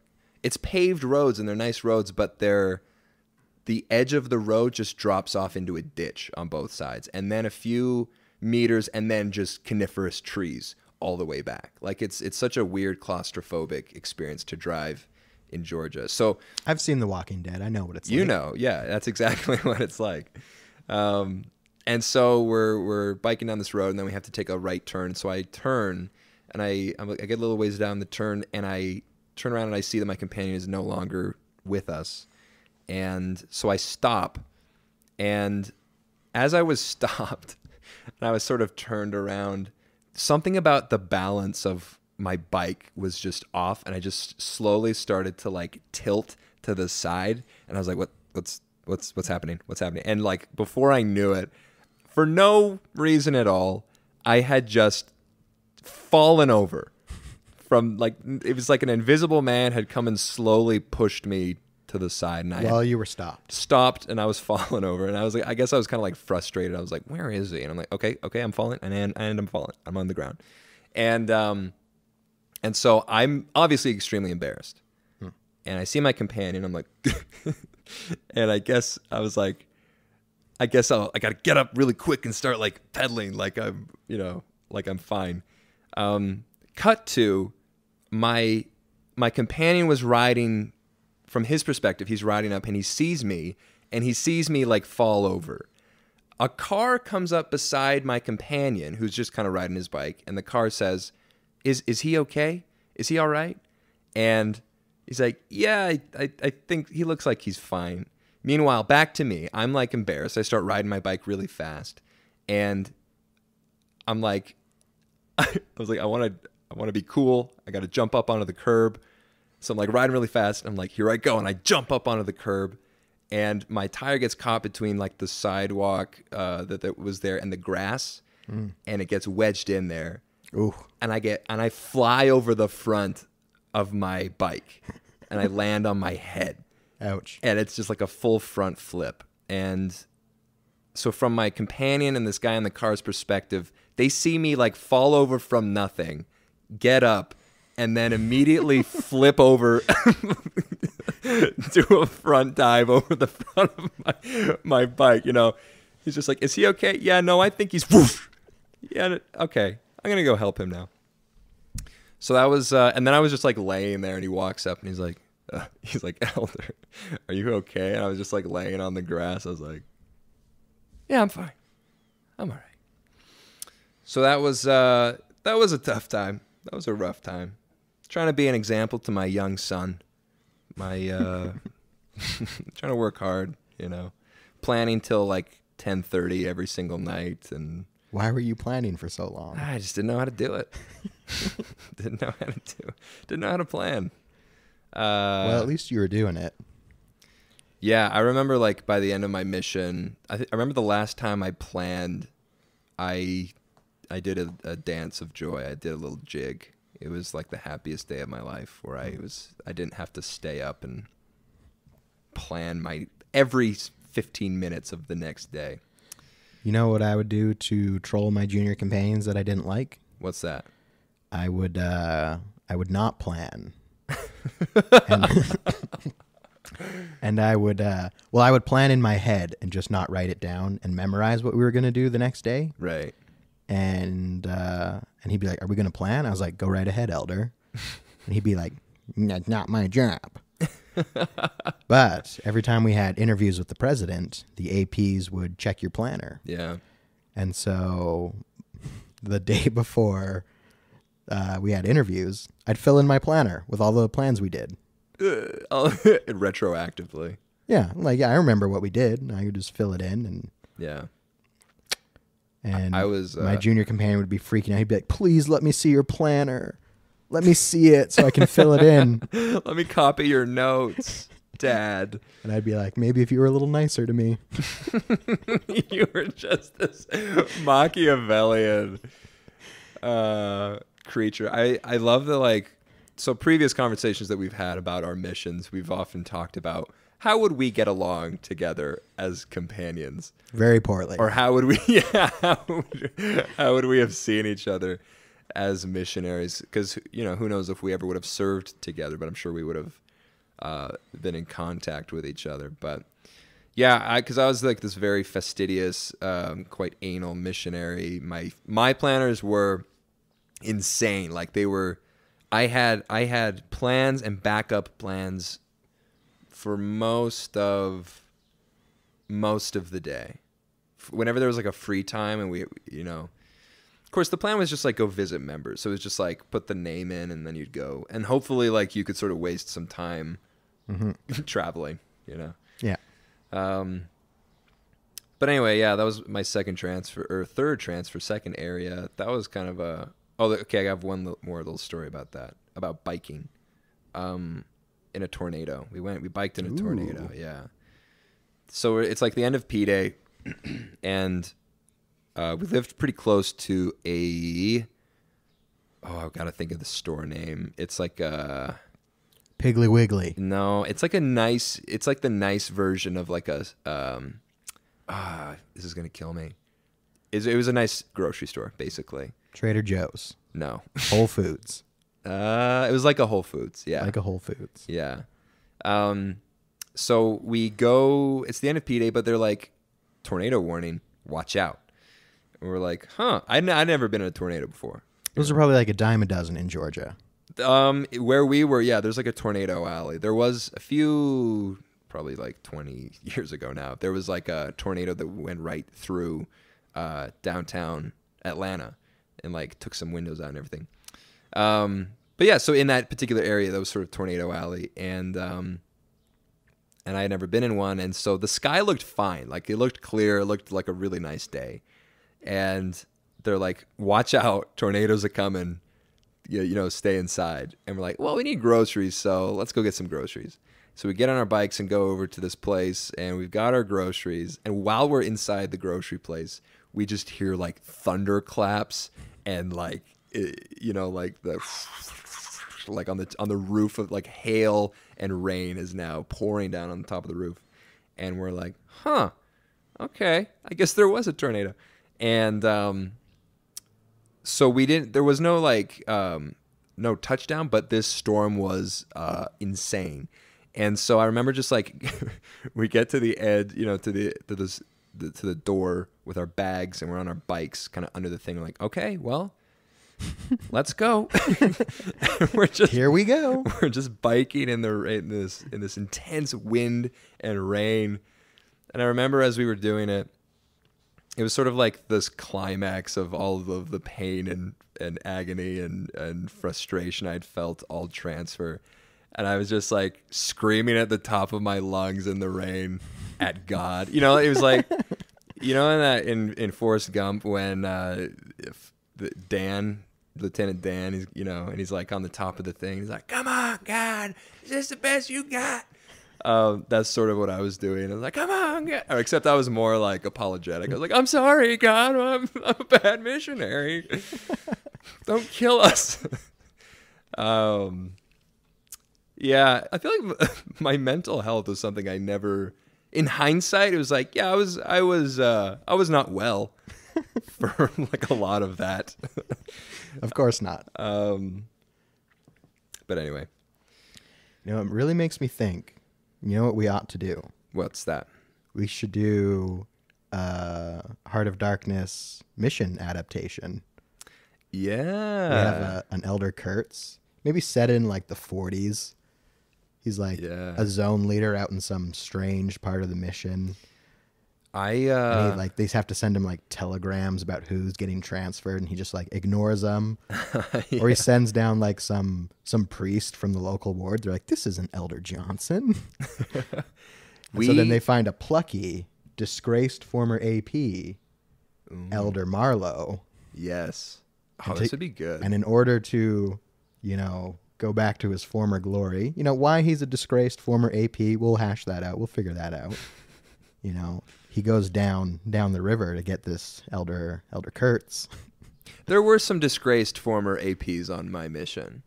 A: it's paved roads and they're nice roads, but the edge of the road just drops off into a ditch on both sides, and then a few meters, and then just coniferous trees all the way back. Like it's such a weird claustrophobic experience to drive in Georgia. So
B: I've seen The Walking Dead. I know what it's like.
A: You know, yeah, that's exactly what it's like. And so we're biking down this road, and then we have to take a right turn. So I turn, and I get a little ways down the turn, and I turn around and I see that my companion is no longer with us. And so I stop, and as I was stopped, and I was sort of turned around, something about the balance of my bike was just off, and I just slowly started to like tilt to the side, and I was like, what's happening? What's happening? And like before I knew it, for no reason at all, I had just fallen over from like, it was like an invisible man had come and slowly pushed me to the side, and
B: you were stopped,
A: and I was falling over, and I was like, I guess I was kind of like frustrated. I was like, where is he? And I'm like, okay, I'm falling, and I'm falling. I'm on the ground, and so I'm obviously extremely embarrassed, and I see my companion. I'm like, and I guess I was like, I gotta get up really quick and start like pedaling, like I'm, like I'm fine. Cut to my companion was riding. From his perspective, he's riding up and he sees me like fall over. A car comes up beside my companion who's just kind of riding his bike, and the car says, is he okay? Is he all right? And he's like, yeah, I think he looks like he's fine. Meanwhile, back to me, I'm like embarrassed. I start riding my bike really fast, and I'm like, I was like, I want to be cool. I got to jump up onto the curb. So I'm like riding really fast, and I'm like, here I go. And I jump up onto the curb, and my tire gets caught between like the sidewalk that was there and the grass, and it gets wedged in there.
B: Ooh.
A: And I fly over the front of my bike, and I land on my head.
B: Ouch.
A: And it's just like a full front flip. And so from my companion and this guy in the car's perspective, they see me like fall over from nothing, get up, and then immediately flip over do a front dive over the front of my bike. He's just like, is he okay? Yeah, no, I think he's whoosh. Yeah, okay, I'm gonna go help him now. So that was, and then I was just like laying there, and he walks up and he's like, Elder, are you okay? And I was just like laying on the grass. I was like, yeah, I'm fine, I'm all right. So that was a tough time. That was a rough time. Trying to be an example to my young son. Trying to work hard, planning till like 10:30 every single night. And
B: why were you planning for so long?
A: I just didn't know how to do it. Didn't know how to plan.
B: Well, at least you were doing it.
A: Yeah, I remember like by the end of my mission, I remember the last time I planned, I did a dance of joy. I did a little jig. It was like the happiest day of my life, where I didn't have to stay up and plan my every 15 minutes of the next day.
B: You know what I would do to troll my junior companions that I didn't like?
A: What's that?
B: I would not plan. And I would plan in my head and just not write it down and memorize what we were going to do the next day.
A: Right.
B: And he'd be like, are we going to plan? I was like, go right ahead, Elder. And he'd be like, that's not my job. But every time we had interviews with the president, the APs would check your planner.
A: Yeah.
B: And so the day before we had interviews, I'd fill in my planner with all the plans we did.
A: Retroactively.
B: Yeah. I remember what we did. And I could just fill it in. And
A: yeah.
B: And
A: I was
B: my junior companion would be freaking out. He'd be like, please let me see your planner. Let me see it so I can fill it in.
A: Let me copy your notes, Dad.
B: And I'd be like, maybe if you were a little nicer to me.
A: You were just this Machiavellian creature. I love the so previous conversations that we've had about our missions, we've often talked about how would we get along together as companions?
B: Very poorly.
A: Or how would we how would we have seen each other as missionaries? Because, who knows if we ever would have served together, but I'm sure we would have been in contact with each other. But yeah, because I was like this very fastidious, quite anal missionary. My planners were insane. Like they were, I had plans and backup plans for most of the day. Whenever there was like a free time, and we, of course the plan was just like go visit members. So it was just like put the name in and then you'd go, and hopefully like you could sort of waste some time traveling,
B: Yeah.
A: But anyway, yeah, that was my third transfer, second area. That was kind of Oh, okay. I have one more little story about that, about biking, in a tornado. We biked in a tornado. Yeah. So it's like the end of P Day, and we lived pretty close to I've got to think of the store name. It's like a
B: Piggly Wiggly.
A: No, it's like the nice version of like a this is gonna kill me. It was a nice grocery store, basically.
B: Trader Joe's.
A: No.
B: Whole Foods.
A: It was like a Whole Foods, yeah.
B: Like a Whole Foods.
A: Yeah. So we go, it's the end of P Day, but they're like, tornado warning, watch out. And we're like, I'd never been in a tornado before.
B: Those are probably like a dime a dozen in Georgia.
A: Where we were, yeah, there's like a tornado alley. There was a few, probably like 20 years ago now, there was like a tornado that went right through downtown Atlanta and like took some windows out and everything. But yeah, so in that particular area, that was sort of tornado alley, and I had never been in one, and so the sky looked fine. Like, it looked clear. It looked like a really nice day. And they're like, watch out, tornadoes are coming. Stay inside. And we're like, well, we need groceries, so let's go get some groceries. So we get on our bikes and go over to this place, and we've got our groceries. And while we're inside the grocery place, we just hear like thunderclaps and like, like the like on the roof of like hail and rain is now pouring down on the top of the roof. And we're like, okay, I guess there was a tornado. And so there was no like no touchdown, but this storm was insane. And so I remember just like we get to the edge, to the door with our bags, and we're on our bikes kind of under the thing. We're like, okay, well, let's go.
B: Here we go.
A: We're just biking in this intense wind and rain. And I remember as we were doing it, it was sort of like this climax of all of the pain and agony and frustration I'd felt all transfer. And I was just like screaming at the top of my lungs in the rain at God. It was like, in Forrest Gump when Lieutenant Dan, and he's like on the top of the thing. He's like, come on, God, is this the best you got? That's sort of what I was doing. I was like, come on, God. Except I was more like apologetic. I was like, I'm sorry, God, I'm a bad missionary. Don't kill us. Yeah, I feel like my mental health was something I never, in hindsight, it was like, yeah, I was not well for like a lot of that.
B: Of course not.
A: But anyway.
B: It really makes me think, what we ought to do?
A: What's that?
B: We should do Heart of Darkness mission adaptation.
A: Yeah.
B: We have an Elder Kurtz, maybe set in like the 40s. He's like a zone leader out in some strange part of the mission. And they have to send him like telegrams about who's getting transferred, and he just like ignores them. Yeah. Or he sends down like some priest from the local ward. They're like, this isn't Elder Johnson. So then they find a plucky, disgraced former AP, Elder Marlowe.
A: Yes. Oh, this would be good.
B: And in order to, go back to his former glory, why he's a disgraced former AP, we'll hash that out. We'll figure that out. He goes down the river to get this Elder Kurtz.
A: There were some disgraced former APs on my mission.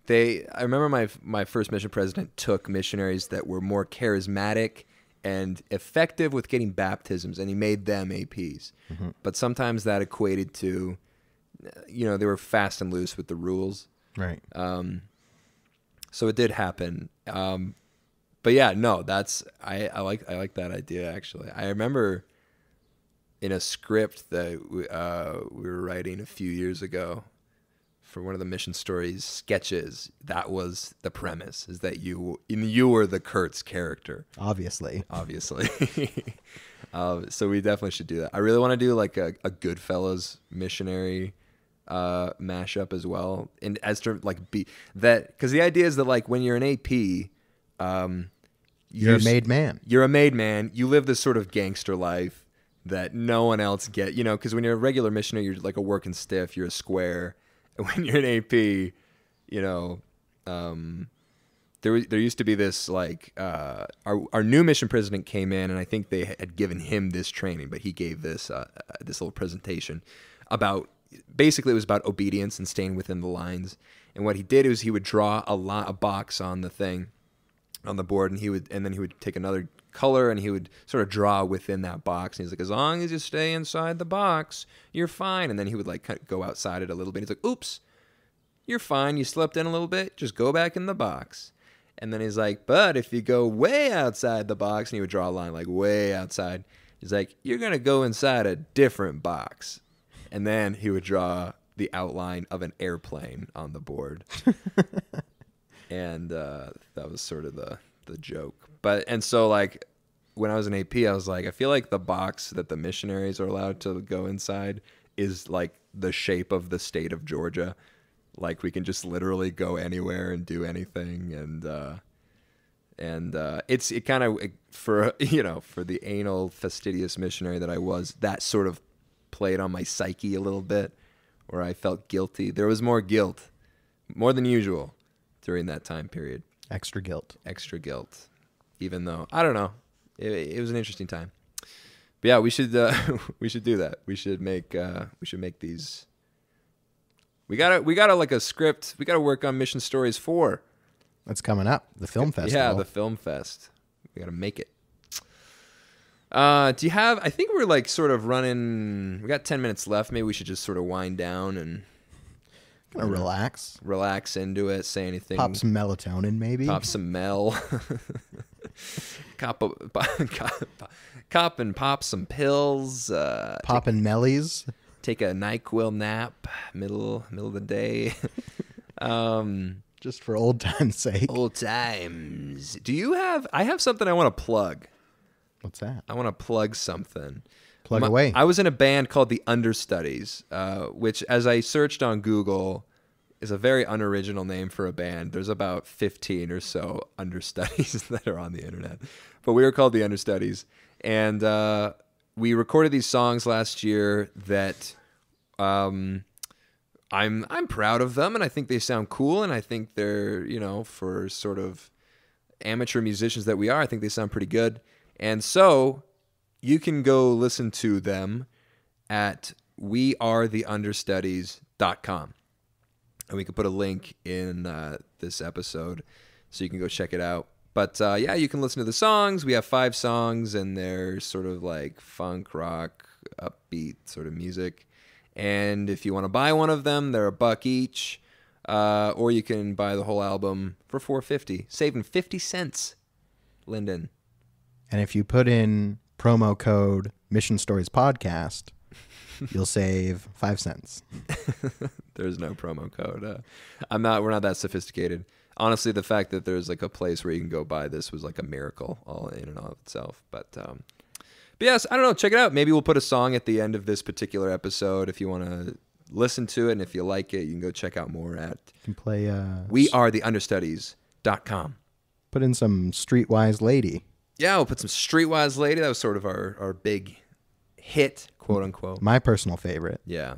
A: I remember my first mission president took missionaries that were more charismatic and effective with getting baptisms, and he made them APs. Mm-hmm. But sometimes that equated to, they were fast and loose with the rules.
B: Right.
A: So it did happen. But yeah, no, I like that idea actually. I remember in a script that we were writing a few years ago for one of the Mission Stories sketches, that was the premise, is that you were the Kurtz character.
B: Obviously.
A: So we definitely should do that. I really want to do like a Goodfellas missionary mashup as well, and as to like be that, because the idea is that like when you're an AP,
B: you're a made man.
A: You're a made man. You live this sort of gangster life that no one else get. Because when you're a regular missionary, you're like a working stiff. You're a square, when you're an AP, there used to be this like our new mission president came in, and I think they had given him this training, but he gave this this little presentation about basically it was about obedience and staying within the lines. And what he did was he would draw a box on the thing on the board, and then he would take another color and he would sort of draw within that box. And he's like, as long as you stay inside the box, you're fine. And then he would like go outside it a little bit. He's like, oops, you're fine. You slipped in a little bit. Just go back in the box. And then he's like, but if you go way outside the box, and he would draw a line like way outside, he's like, you're going to go inside a different box. And then he would draw the outline of an airplane on the board. And that was sort of the joke. And so like when I was in AP, I was like, I feel like the box that the missionaries are allowed to go inside is like the shape of the state of Georgia. Like we can just literally go anywhere and do anything. And it kind of, for the anal fastidious missionary that I was, that sort of played on my psyche a little bit, where I felt guilty. There was more guilt, more than usual during that time period.
B: Extra guilt.
A: Even though, I don't know, it was an interesting time. But yeah, we should do that. We should make these. We gotta like a script. We gotta work on Mission Stories 4.
B: That's coming up. The film festival.
A: Yeah, the film fest. We gotta make it. Do you have? I think we're like sort of running. We got 10 minutes left. Maybe we should just sort of wind down and
B: kind of relax
A: into it. Say anything.
B: Pop some melatonin, maybe.
A: Pop some mel. Cop and pop some pills.
B: Popping mellies.
A: Take a NyQuil nap. Middle of the day.
B: Just for old time's sake.
A: Old times. Do you have? I have something I want to plug.
B: What's that?
A: I want to plug something.
B: Plug away.
A: I was in a band called the Understudies, which, as I searched on Google, is a very unoriginal name for a band. There's about 15 or so Understudies that are on the internet. But we were called the Understudies. And we recorded these songs last year that I'm proud of them, and I think they sound cool, and I think they're, for sort of amateur musicians that we are, I think they sound pretty good. And so you can go listen to them at wearetheunderstudies.com. And we can put a link in this episode so you can go check it out. But yeah, you can listen to the songs. We have 5 songs, and they're sort of like funk, rock, upbeat sort of music. And if you want to buy one of them, they're $1 each. Or you can buy the whole album for $4.50, saving 50 cents, Lyndon.
B: And if you put in promo code Mission Stories Podcast, you'll save 5 cents.
A: There's no promo code. We're not that sophisticated. Honestly, the fact that there's like a place where you can go buy this was like a miracle all in and of itself. But yes, I don't know. Check it out. Maybe we'll put a song at the end of this particular episode if you want to listen to it. And if you like it, you can go check out more at wearetheunderstudies.com.
B: Put in some Streetwise Lady.
A: Yeah, we'll put some Streetwise Lady. That was sort of our big hit, quote unquote.
B: My personal favorite.
A: Yeah.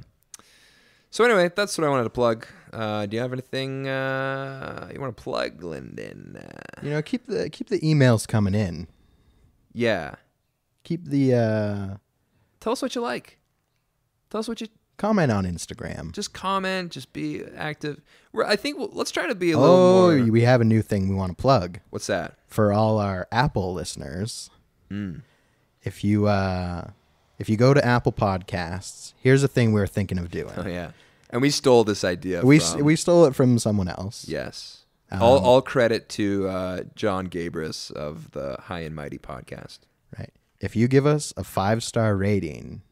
A: So anyway, that's what I wanted to plug. Do you have anything you want to plug, Lyndon?
B: Keep the emails coming in.
A: Yeah.
B: Keep the...
A: Tell us what you like. Tell us what you...
B: Comment on Instagram.
A: Just comment. Just be active. I think let's try to be a little more...
B: Oh, we have a new thing we want to plug.
A: What's that?
B: For all our Apple listeners, if you go to Apple Podcasts, here's a thing we're thinking of doing.
A: Oh, yeah. And we stole this idea.
B: We stole it from someone else.
A: Yes. All credit to John Gabris of the High and Mighty podcast.
B: Right. If you give us a 5-star rating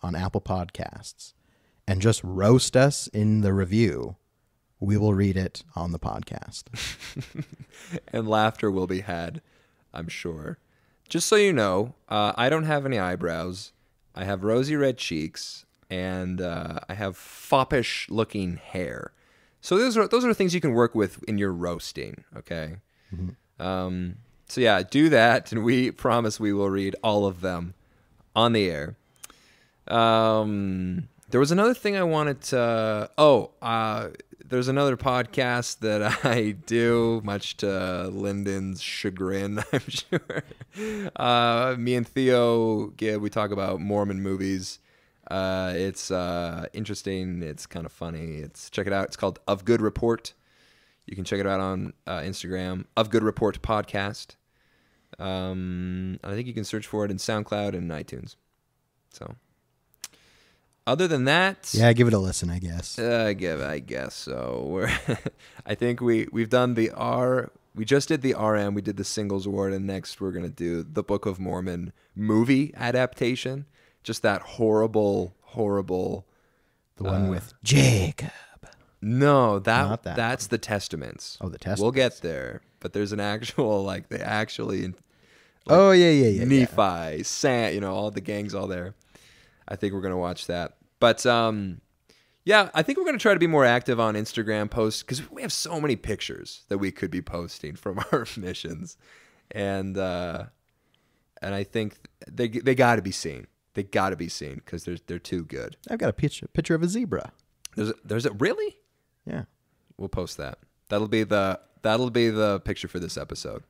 B: on Apple Podcasts and just roast us in the review, we will read it on the podcast.
A: And laughter will be had, I'm sure. Just so you know, I don't have any eyebrows. I have rosy red cheeks, and I have foppish looking hair. So those are things you can work with in your roasting, okay? Mm-hmm. So yeah, do that, and we promise we will read all of them on the air. There was another thing I wanted to. There's another podcast that I do, much to Lyndon's chagrin, I'm sure. Me and Theo, we talk about Mormon movies. It's interesting. It's kind of funny. Check it out. It's called Of Good Report. You can check it out on Instagram, Of Good Report Podcast. I think you can search for it in SoundCloud and iTunes. So, other than that,
B: yeah, give it a listen, I guess.
A: I guess so. I think we've done the R. We just did the RM. We did the Singles Award, and next we're gonna do the Book of Mormon movie adaptation. Just that horrible.
B: The one with Jacob.
A: No,
B: Not that
A: that's the Testaments.
B: Oh, the Testaments.
A: We'll get there, but there's an actual they actually.
B: Yeah.
A: Nephi, Sam, all the gangs all there. I think we're gonna watch that. But yeah, I think we're gonna try to be more active on Instagram posts because we have so many pictures that we could be posting from our missions, and I think they got to be seen. They got to be seen because they're too good.
B: I've got a picture of a zebra.
A: There's a really?
B: Yeah.
A: We'll post that. That'll be the picture for this episode.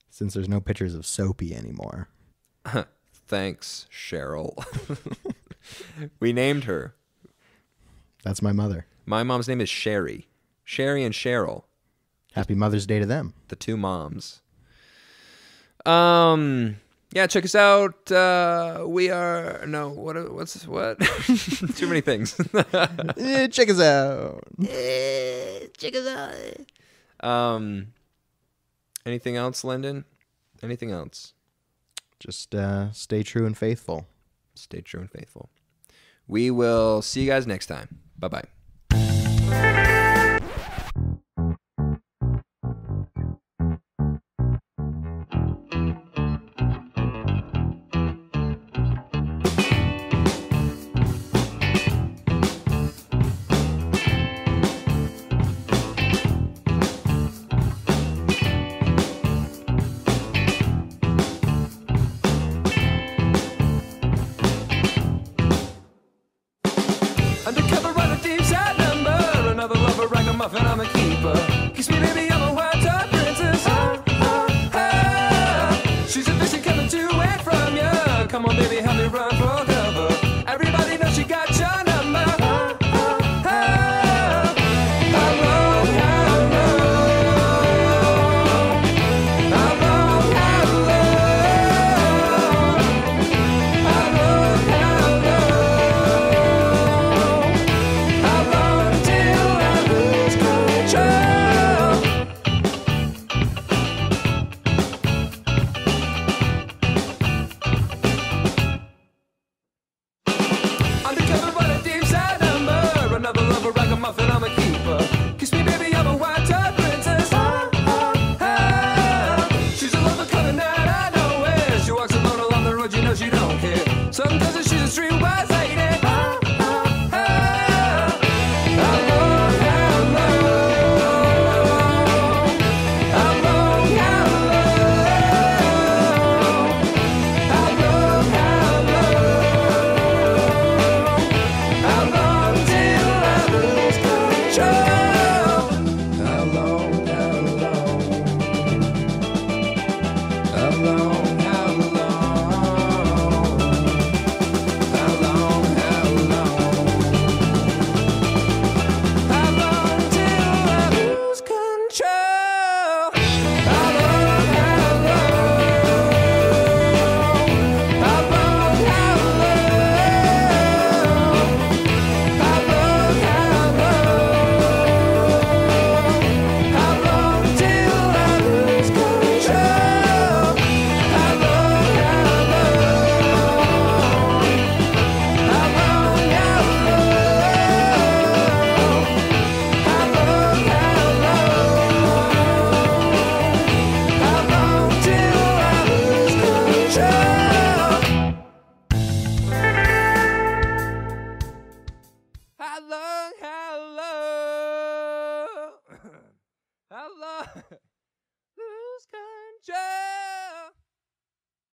B: Since there's no pictures of Soapy anymore.
A: Thanks, Cheryl. We named her.
B: That's my mother.
A: My mom's name is Sherry. Sherry and Cheryl.
B: Happy Mother's Day to them.
A: The two moms. Yeah, check us out. We are what? Too many things.
B: Check us out.
C: Check us out.
A: Anything else, Lyndon? Anything else?
B: Just stay true and faithful.
A: Stay true and faithful. We will see you guys next time. Bye-bye.
D: Undercover runner, deep side number. Another lover, ragamuffin, I'm a keeper. Kiss me, baby, I'm a white-top princess. She's a vision coming to and from you. Come on, baby, help me run for cover. Everybody knows she got your number. Undercover, but a deep side number. Another lover, ragamuffin,